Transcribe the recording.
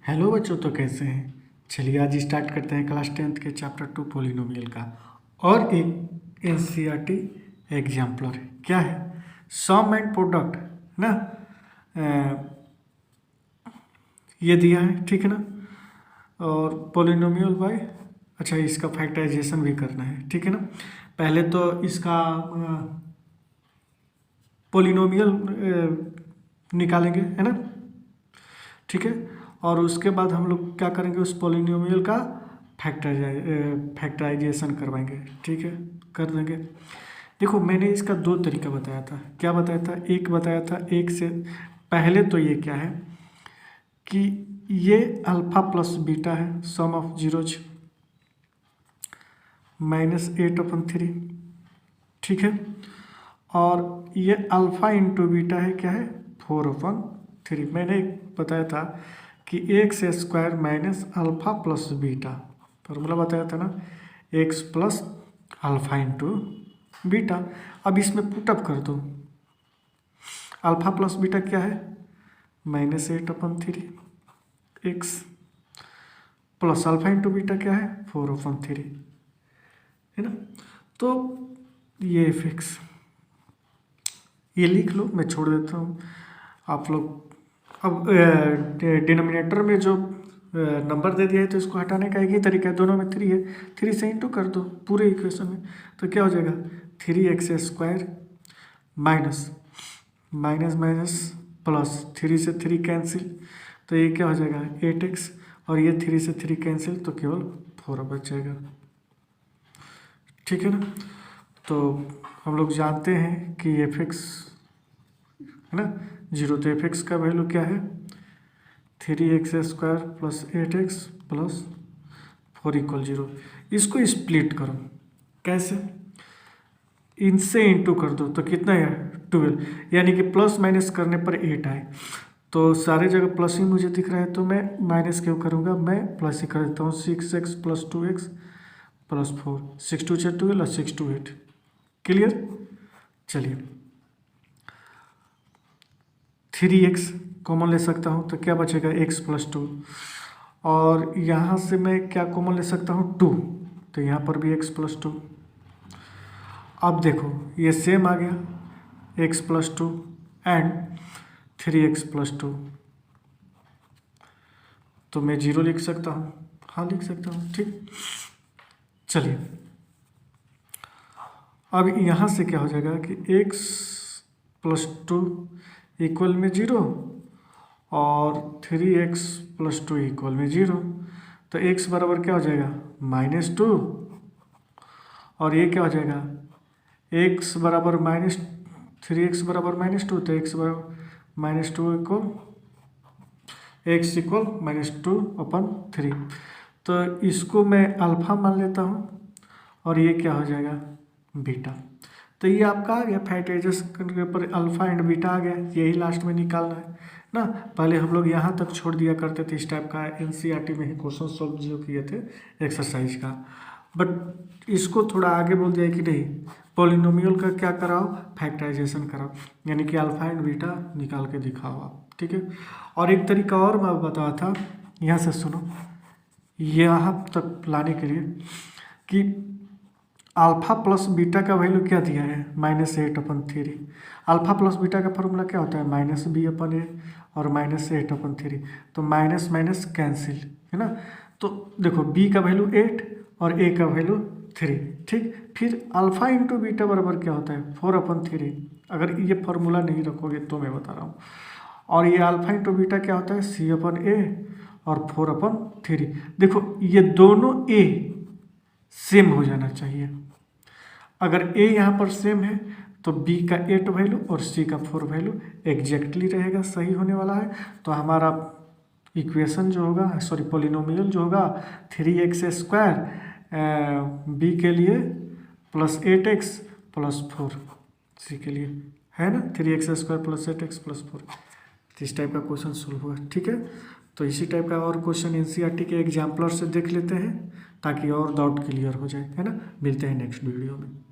Hello बच्चों, तो कैसे हैं। चलिए आज स्टार्ट करते हैं क्लास 10th के चैप्टर 2 पोलिनोमियल का और एक एनसीईआरटी एग्जाम्पलर है। क्या है? सम एंड प्रोडक्ट ना। ये दिया है, ठीक है ना। और पोलिनोमियल बाय, अच्छा इसका फैक्टराइजेशन भी करना है, ठीक है ना। पहले तो इसका पोलिनोमियल निकालेंगे, है ना, ठीक है। और उसके बाद हम लोग क्या करेंगे, उस पोलिनोमियल का फैक्टराइजेशन करवाएंगे, ठीक है, कर देंगे। देखो मैंने इसका दो तरीका बताया था। क्या बताया था? एक बताया था एक से पहले तो ये क्या है कि ये अल्फा प्लस बीटा है, सम ऑफ जीरोज -8/3, ठीक है। और ये अल्फा इंटू बीटा है, क्या है, 4/3। मैंने बताया था कि x² minus alpha plus beta, formula बताया था ना, x plus alpha into beta. अब इसमें पुटअप कर दो। अल्फा प्लस बीटा क्या है, -8/3, x plus alpha into beta क्या है, 4/3, है ना। तो ये फिक्स, ये लिख लो, मैं छोड़ देता हूँ आप लोग। अब डिनोमिनेटर में जो नंबर दे दिया है तो इसको हटाने का एक ही तरीका है, दोनों में 3 है, 3 से इंटू कर दो पूरे इक्वेशन में। तो क्या हो जाएगा, 3x² minus minus minus plus 3 से 3 कैंसिल, तो ये क्या हो जाएगा 8x, और ये 3 से 3 कैंसिल तो केवल 4 बच जाएगा, ठीक है ना। तो हम लोग जानते हैं कि f(x) है ना 0, तो f(x) का वैल्यू क्या है, 3x² प्लस 8x प्लस 4 = 0। इसको स्प्लिट करो, कैसे, इनसे इंटू कर दो तो कितना है 12, यानी कि प्लस माइनस करने पर 8 आए। तो सारे जगह प्लस ही मुझे दिख रहा है, तो मैं माइनस क्यों करूँगा, मैं प्लस ही कर देता हूँ। 6x प्लस 2x प्लस 4, 6 2 6 12 और 6 2 8, क्लियर। चलिए 3x कॉमन ले सकता हूँ, तो क्या बचेगा x प्लस 2, और यहाँ से मैं क्या कॉमन ले सकता हूँ 2, तो यहाँ पर भी x प्लस 2। अब देखो ये सेम आ गया, x plus 2 and 3x plus 2, तो मैं 0 लिख सकता हूँ, हाँ लिख सकता हूँ, ठीक। चलिए अब यहाँ से क्या हो जाएगा कि x प्लस 2 इक्वल में 0 और 3x प्लस 2 इक्वल में 0, तो x बराबर क्या हो जाएगा -2, और ये क्या हो जाएगा x बराबर -3x बराबर -2, तो x बराबर -2 इक्वल x इक्वल -2/3। तो इसको मैं अल्फा मान लेता हूँ और ये क्या हो जाएगा बीटा। तो ये आपका आ गया, फैक्टराइजेशन करने पर अल्फा एंड बीटा आ गया, यही लास्ट में निकालना है ना। पहले हम लोग यहाँ तक छोड़ दिया करते थे, इस टाइप का एनसीईआरटी में ही क्वेश्चन सॉल्व जो किए थे एक्सरसाइज का, बट इसको थोड़ा आगे बोल दिया कि नहीं, पॉलिनोमियल का क्या कराओ, फैक्टराइजेशन कराओ, यानी कि अल्फा एंड बीटा निकाल के दिखाओ आप, ठीक है। और एक तरीका और मैं बताया था, यहाँ से सुनो, यहाँ तक लाने के लिए कि अल्फा प्लस बीटा का वैल्यू क्या दिया है, -8/3। अल्फा प्लस बीटा का फॉर्मूला क्या होता है, -b/a और -8/3, तो माइनस माइनस कैंसिल, है ना। तो देखो b का वैल्यू 8 और a का वैल्यू 3, ठीक। फिर अल्फा इंटू बीटा बराबर क्या होता है 4/3, अगर ये फॉर्मूला नहीं रखोगे तो मैं बता रहा हूँ। और ये अल्फा इंटू बीटा क्या होता है c/a और 4/3। देखो ये दोनों a सेम हो जाना चाहिए, अगर a यहाँ पर सेम है तो b का 8 वैल्यू और c का 4 वैल्यू एग्जैक्टली रहेगा, सही होने वाला है। तो हमारा इक्वेशन जो होगा, सॉरी पोलिनोमियल जो होगा 3x² b के लिए प्लस 8x प्लस 4 c के लिए, है ना, 3x² प्लस 8x प्लस 4। इस टाइप का क्वेश्चन सोल्व हुआ, ठीक है। तो इसी टाइप का और क्वेश्चन एनसीईआरटी के एग्जाम्पलर से देख लेते हैं ताकि और डाउट क्लियर हो जाए, है ना। मिलते हैं नेक्स्ट वीडियो में।